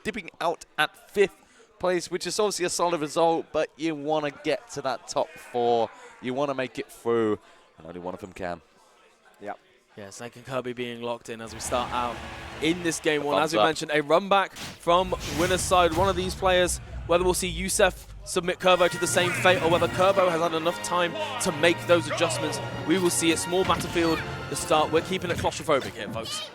dipping out at 5th place, which is obviously a solid result, but you want to get to that top 4. You want to make it through, and only one of them can. Yep. Yeah, Snake and Kirby being locked in as we start out in this game 1. As we mentioned, a run back from winner's side. One of these players, whether we'll see Yousef submit Kirb0 to the same fate or whether Kirb0 has had enough time to make those adjustments, we will see a small battlefield to start. We're keeping it claustrophobic here, folks.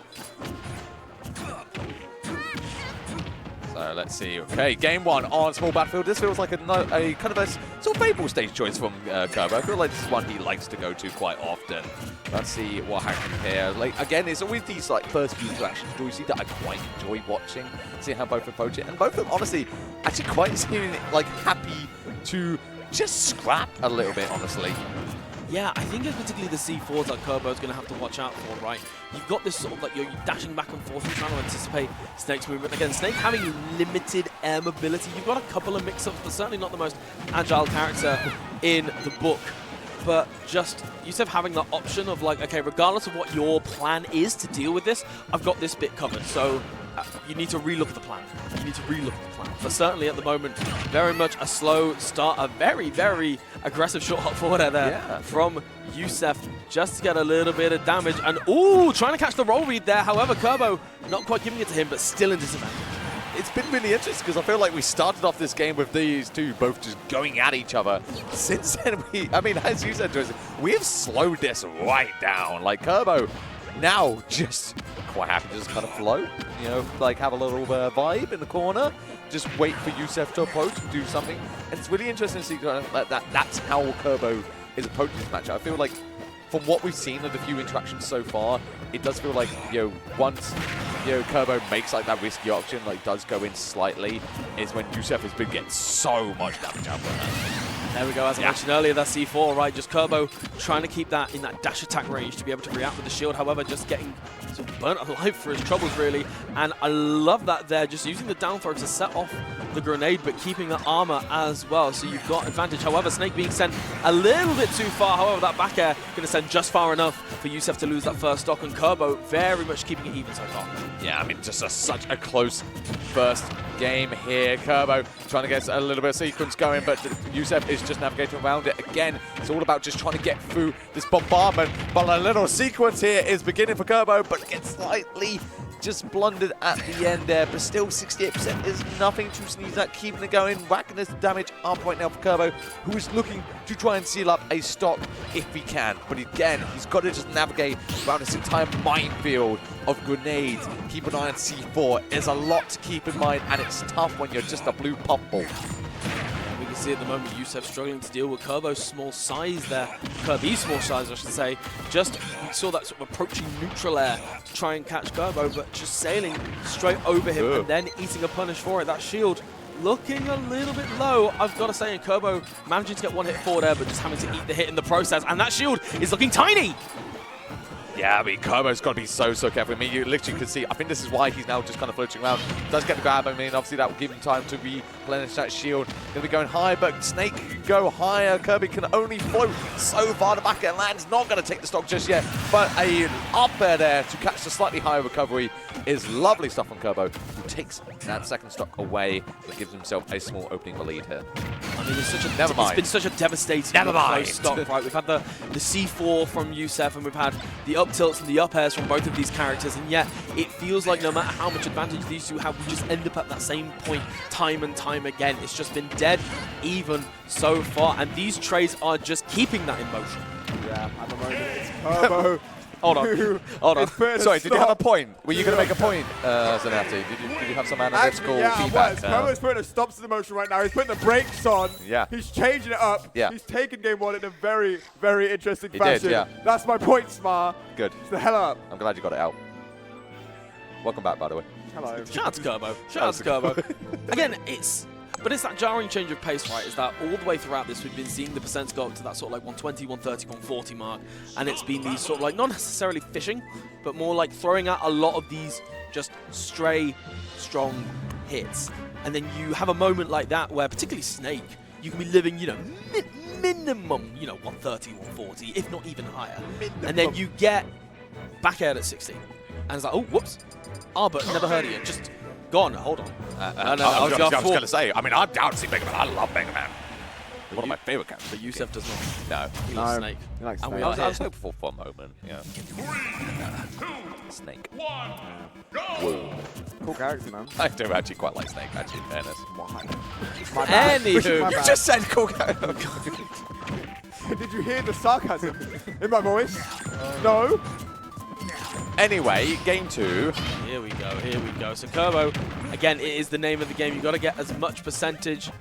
So let's see. Okay, game 1 on small battlefield. This feels like a kind of a sort of favorable stage choice from Kirb0. I feel like this is one he likes to go to quite often. Let's see what happens here. Like again, it's always these like first few interactions do we see that I quite enjoy watching, see how both approach it, and both of them honestly actually quite seeming like happy to just scrap a little bit, honestly. Yeah, I think it's particularly the C4s that Kirb0 is going to have to watch out for, right? You've got this sort of like, you're dashing back and forth, you're trying to anticipate Snake's movement. Again, Snake having limited air mobility. You've got a couple of mix-ups, but certainly not the most agile character in the book. But just Yousef having the option of like, okay, regardless of what your plan is to deal with this, I've got this bit covered. So you need to relook at the plan. You need to relook at the plan. But certainly at the moment, very much a slow start, a very, very aggressive short hop forward there from Yousef just to get a little bit of damage. And ooh, trying to catch the roll read there. However, Kirb0 not quite giving it to him, but still in disadvantage. It's been really interesting because I feel like we started off this game with these two both just going at each other. Since then, I mean, as you said, Joseph, we have slowed this right down. Like Kirb0 now just quite happy to just kind of float, you know, like have a little vibe in the corner, just wait for Yousef to approach and do something. And it's really interesting to see that's how Kirb0 is approaching this match. I feel like from what we've seen of the few interactions so far, it does feel like, you know, once, you know, Kirb0 makes like that risky option, like does go in slightly, is when Yousef has been getting so much damage out of that. There we go, as I mentioned earlier, that C4, right? Just Kirb0 trying to keep that in that dash attack range to be able to react with the shield. However, just getting sort of burnt alive for his troubles, really. And I love that there, just using the down throw to set off the grenade, but keeping the armor as well. So you've got advantage. However, Snake being sent a little bit too far. However, that back air going to send just far enough for Yousef to lose that first stock. And Kirb0 very much keeping it even so far. Yeah, I mean, just such a close first game here. Kirb0 trying to get a little bit of sequence going, but Yousef is just navigating around it. Again, it's all about just trying to get through this bombardment, but a little sequence here is beginning for Kirb0, but gets slightly just blundered at the end there, but still 68% is nothing to sneeze at, keeping it going, whacking this damage up right now for Kirb0, who is looking to try and seal up a stock if he can. But again, he's got to just navigate around this entire minefield of grenades. Keep an eye on C4. There's a lot to keep in mind, and it's tough when you're just a blue puffball. We can see at the moment Yousef struggling to deal with Kirb0's small size there. Kirby's small size, I should say. Just we saw that sort of approaching neutral air to try and catch Kirb0, but just sailing straight over him and then eating a punish for it. That shield looking a little bit low, I've got to say, and Kirb0 managing to get one hit forward there, but just having to eat the hit in the process. And that shield is looking tiny. Yeah, I mean, Kirb0's got to be so careful. I mean, you literally could see, I think this is why he's now just kind of floating around. Does get the grab, I mean, obviously that will give him time to replenish that shield. Going to be going high, but Snake can go higher. Kirby can only float so far. The back end lands, not going to take the stock just yet, but a up air there to catch the slightly higher recovery is lovely stuff from Kirb0, who takes that second stock away and gives himself a small opening lead here. I mean, it's been such a devastating close stop, right? We've had the C4 from Yousef, and we've had the up tilts and the up airs from both of these characters, and yet it feels like no matter how much advantage these two have, we just end up at that same point time and time again. It's just been dead even so far, and these trades are just keeping that in motion. Yeah, at the moment it's Kirb0. Hold on. Sorry, did you have a point? Were you going to make a point, Yousef2AT? Did you have some analytical feedback? Yeah, Kirb0's putting a stop to the motion right now. He's putting the brakes on. Yeah. He's changing it up. Yeah. He's taking game 1 in a very, very interesting fashion. Did, yeah. That's my point, Smar. Good. Shut the hell up. I'm glad you got it out. Welcome back, by the way. Hello. Shout out to Kirb0. Shout out to Kirb0. Again, it's that jarring change of pace, right? Is that all the way throughout this, we've been seeing the percents go up to that sort of like 120, 130, 140 mark. And it's been these sort of like, not necessarily fishing, but more like throwing out a lot of these just stray, strong hits. And then you have a moment like that where, particularly Snake, you can be living, you know, minimum, you know, 130, 140, if not even higher. And then you get back aired at 60. And it's like, oh, whoops. Ah, but never heard of you. Just Go on, hold on. I was going to say, I mean, I'm down to see Mega Man. I love Mega Man. One of my favorite characters. But Yousef does not. No. He loves Snake. He likes And Snake. we I are was here. hopeful for a moment. Yeah. Snake. Cool character, man. I do actually quite like Snake, actually, in fairness. Why? My bad. Anywho. My You bad. just said cool character. Did you hear the sarcasm in my voice? No. Anyway, game 2. Here we go, here we go. So Kirb0, again, it is the name of the game. You've got to get as much percentage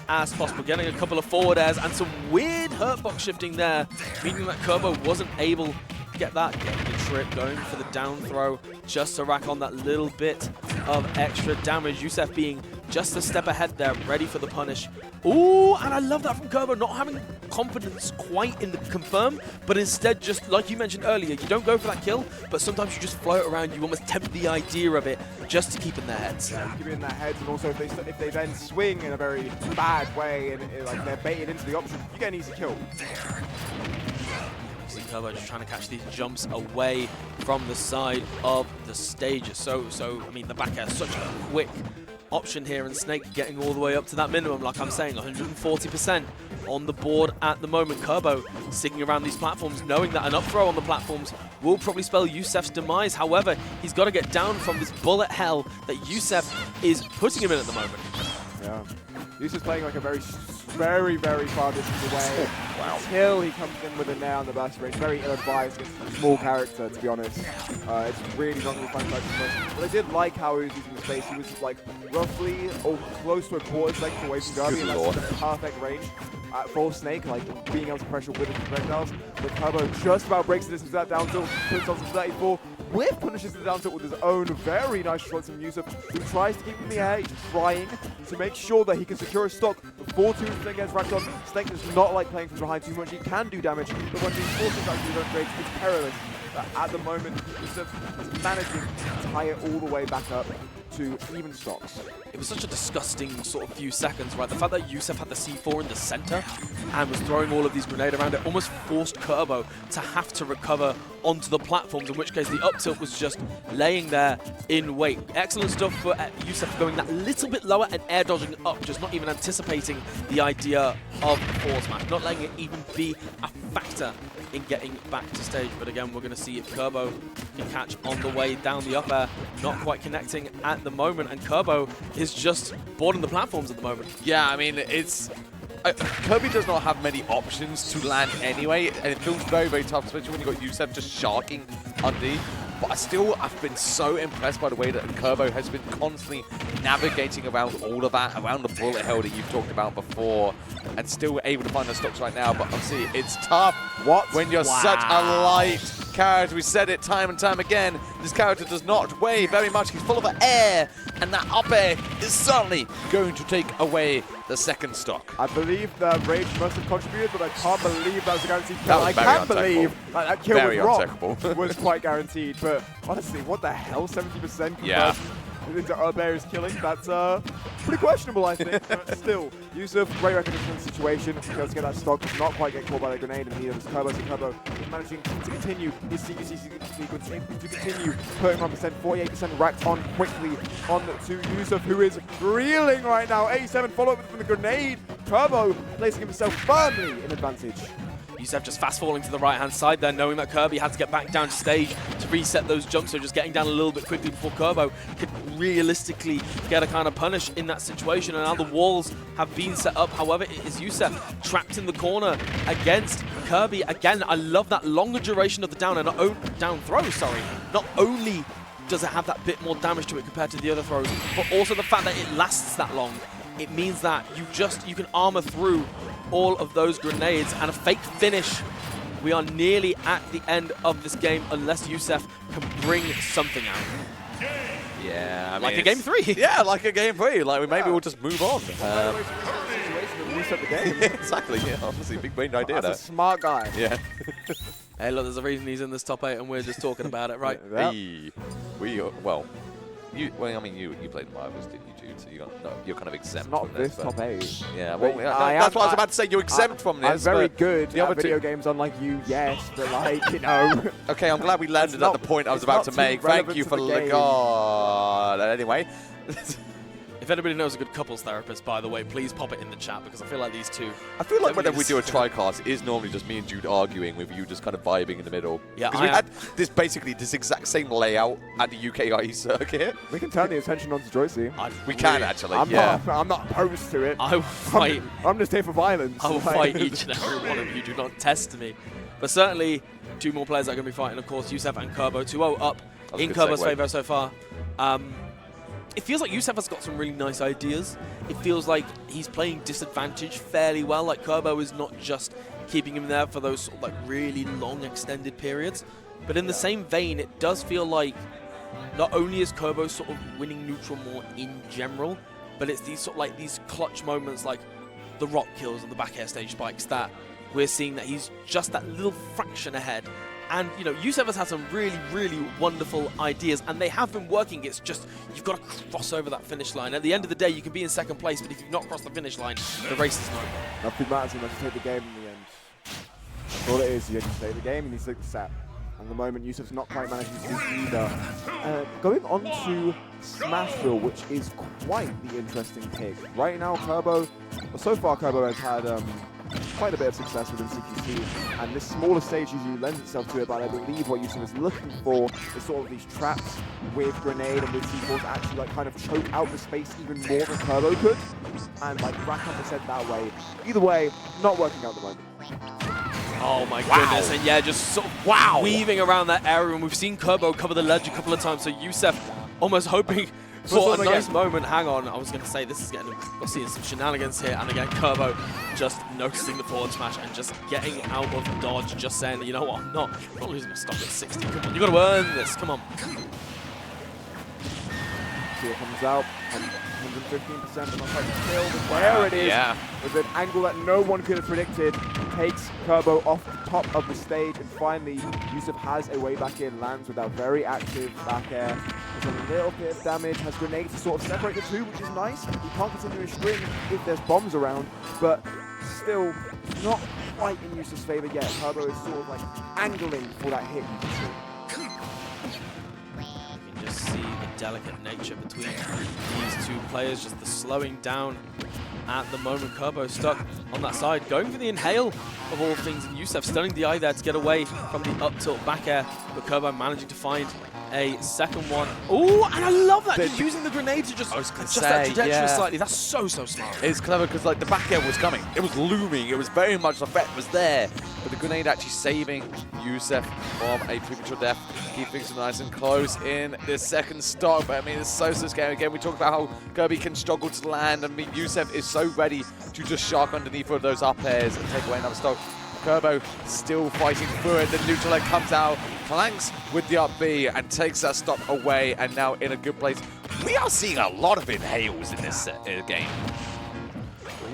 as possible. Getting a couple of forward airs and some weird hurtbox shifting there, meaning that Kirb0 wasn't able to get that. Getting the trip, going for the down throw, just to rack on that little bit of extra damage. Yousef being just a step ahead there, ready for the punish. Ooh, and I love that from Kirb0, not having confidence quite in the confirm, but instead just, like you mentioned earlier, you don't go for that kill, but sometimes you just float around, you almost tempt the idea of it just to keep in their heads. Keep it in their heads, and also if they then swing in a very bad way and like they're baited into the option, you get an easy kill. See Kirb0 just trying to catch these jumps away from the side of the stage. So I mean, the back air, such a quick option here, and Snake getting all the way up to that minimum, like I'm saying, 140% on the board at the moment. Kirb0 sticking around these platforms, knowing that an up throw on the platforms will probably spell Yousef's demise. However, he's got to get down from this bullet hell that Yousef is putting him in at the moment. Yeah. Yousef's playing like a very far distance away. Wow. Until he comes in with a nail on the burst range. Very ill-advised against a small character, to be honest. It's really not going to be fun to But I did like how he was using the space. He was like roughly or close to a quarter's length away from Kirby, and that's the perfect range for Snake, like being able to pressure with his projectiles. But Kirb0 just about breaks the distance with that down tilt, puts on some 34, with punishes the down tilt with his own very nice shots from Yousef, who tries to keep him in the air. He's trying to make sure that he can secure a stock before two Snake gets racked on. Snake does not like playing from behind too much. He can do damage, but when being forced to actually don't trade, it's perilous. At the moment, Yousef is managing to tie it all the way back up to even stocks. It was such a disgusting sort of few seconds, right? The fact that Yousef had the C4 in the center and was throwing all of these grenades around it almost forced Kirb0 to have to recover onto the platforms, in which case the up tilt was just laying there in wait. Excellent stuff for Yousef going that little bit lower and air dodging up, just not even anticipating the idea of the forward smash, not letting it even be a factor in getting back to stage. But again, we're going to see if Kirb0 can catch on the way down the up air, not quite connecting at the moment, and Kirb0 is just boarding the platforms at the moment. Yeah, I mean, it's... Kirby does not have many options to land anyway, and it feels very, very tough, especially when you've got Yousef just sharking underneath. But I've been so impressed by the way that Kirb0 has been constantly navigating around all of that, around the bullet hell that you've talked about before, and still able to find the stocks right now. But obviously, it's tough when you're such a light character. We said it time and time again. This character does not weigh very much. He's full of air, and that up air is certainly going to take away the second stock. I believe that Rage must have contributed, but I can't believe that was a guaranteed kill. That was I very can't untechable. believe that kill Very with Rock untechable. was quite guaranteed. But honestly, what the hell? 70% Yeah. into up air is killing. That's pretty questionable, I think. But still, Yousef, great recognition of the situation. He able to get that stock, does not quite get caught by the grenade, and neither does Kirb0. So Kirb0 is managing to continue his CQC sequence, to continue putting on percent, 48% racked on quickly on to Yousef, who is reeling right now. 87 follow-up from the grenade. Kirb0 placing himself firmly in advantage. Yousef just fast falling to the right-hand side there, knowing that Kirby had to get back down to stage to reset those jumps, so just getting down a little bit quickly before Kirb0 could realistically get a kind of punish in that situation. And now the walls have been set up. However, it is Yousef trapped in the corner against Kirby. Again, I love that longer duration of the down and down throw, sorry. Not only does it have that bit more damage to it compared to the other throws, but also the fact that it lasts that long. It means that you can armor through all of those grenades, and a fake finish. We are nearly at the end of this game unless Yousef can bring something out. Yeah, I mean, like a game 3. Yeah, like a game 3. Like, maybe we'll just move on. Reset the game. Exactly, yeah, obviously, big brain idea That's there. a smart guy. Yeah. Hey, look, there's a reason he's in this top 8 and we're just talking about it, right? Yep. Hey, you played the Marvels, didn't you, Jude? So you're kind of exempt Not from this. this top 8. Yeah, well, But that's what I was about to say. You're exempt from this. I'm very but good the other at video two- games, unlike you, yes, but like, you know. Okay, I'm glad we landed at the point I was it's about not to too make. Thank relevant you to for the the game. God. Anyway, If anybody knows a good couples therapist, by the way, please pop it in the chat, because I feel like these two... I feel like whenever we do a tri-cast, it is normally just me and Jude arguing with you just kind of vibing in the middle. Yeah, because we had this exact same layout at the UKIE circuit. We can turn the attention onto Joycey. We can actually, I'm not opposed to it. I will fight. I'm just here for violence. I will fight each and every one of you. Do not test me. But certainly, two more players that are going to be fighting, of course, Yousef and Kirb0, 2-0 up in Kirb0's favour so far. It feels like Yousef has got some really nice ideas. It feels like he's playing disadvantage fairly well. Like Kirb0 is not just keeping him there for those sort of like really long extended periods. But in the same vein, it does feel like not only is Kirb0 sort of winning neutral more in general, but it's these sort of like these clutch moments like the rock kills and the back air stage spikes that we're seeing that he's just that little fraction ahead. And, you know, Yousef has had some really, really wonderful ideas, and they have been working. It's just, you've got to cross over that finish line. At the end of the day, you can be in second place, but if you've not crossed the finish line, the race is over. Nothing matters unless you take the game in the end. That's all it is. You just take the game and you take the sap. And at the moment, Yousef's not quite managing to do either. Going on to Smashville, which is quite the interesting pick. Right now, Kirb0, well, so far Kirb0 has had quite a bit of success within CQC, and this smaller stage usually lends itself to it, but I believe what Yousef is looking for is sort of these traps with Grenade and with C4 to actually like kind of choke out the space even more than Kirb0 could, and like rack up percent that way. Either way, not working out at the moment. Oh my goodness, and yeah, just sort of weaving around that area, and we've seen Kirb0 cover the ledge a couple of times, so Yousef almost hoping for a nice moment. Hang on, I was going to say this is getting, we're seeing some shenanigans here, and again Kirb0 just noticing the forward smash and just getting out of dodge, just saying, you know what, I'm not losing a stock at 60. Come on, you got to earn this. Come on. Here comes out, 115%, but not quite killed. There it is, with an angle that no one could have predicted. Takes Kirb0 off the top of the stage, and finally Yousef has a way back in, lands with that very active back air. There's a little bit of damage, has Grenade to sort of separate the two, which is nice. He can't continue a string if there's bombs around, but still not quite in Yousef's favor yet. Kirb0 is sort of like angling for that hit, you can see. You can just see the delicate nature between these two players, just the slowing down at the moment. Kirb0 stuck on that side, going for the inhale of all things, and Yousef stunning the eye there to get away from the up tilt back air, but Kirb0 managing to find a second one. Oh, and I love that, just using the grenade to just adjust that trajectory slightly. That's so smart. It's clever because like the back air was coming. It was looming. It was very much, the threat was there. But the grenade actually saving Yousef from a premature death. Keep things nice and close in this second stock. But I mean, it's so scary. Again, we talked about how Kirby can struggle to land. I mean, Yousef is so ready to just shark underneath of those up airs and take away another stock. Kirb0 still fighting through it. The neutral leg comes out, clanks with the up B and takes that stock away, and now in a good place. We are seeing a lot of inhales in this game.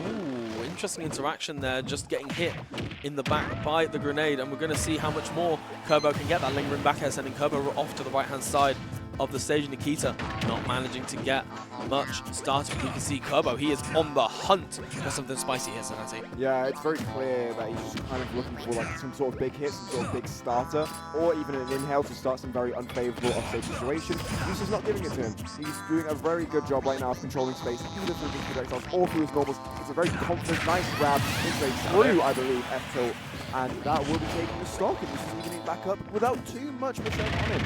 Ooh, interesting interaction there, just getting hit in the back by the grenade, and we're going to see how much more Kirb0 can get. That lingering back air sending Kirb0 off to the right-hand side of the stage. Nikita not managing to get much started. You can see Kirb0, he is on the hunt for something spicy here, so yeah, it's very clear that he's just kind of looking for like some sort of big hit, some sort of big starter, or even an inhale to start some very unfavorable offstage situation. He's just not giving it to him. He's doing a very good job right now of controlling space, either through his projectiles or through his normals. It's a very confident, nice grab into a through, I believe, F-tilt, and that will be taking the stock, and this is getting back up without too much percent on him.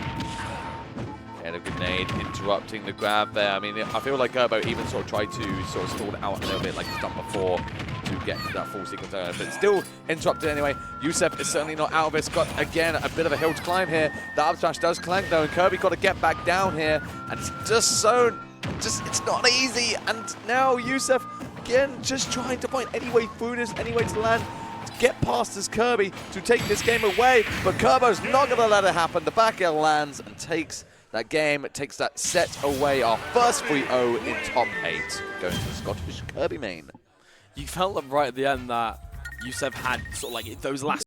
And a grenade interrupting the grab there. I mean, I feel like Kirb0 even sort of tried to sort of stall it out a little bit like he's done before to get to that full sequence earlier, but still interrupted anyway. Yousef is certainly not out of it. It's got, again, a bit of a hill to climb here. The up smash does clank though, and Kirby got to get back down here, and it's just so, it's not easy. And now Yousef, again, just trying to find any way through this, any way to land, to get past this Kirby to take this game away, but Kirb0's not going to let it happen. The back air lands and takes that game, takes that set away. Our first 3-0 in top 8, going to the Scottish Kirby main. You felt right at the end that Yousef had sort of like those last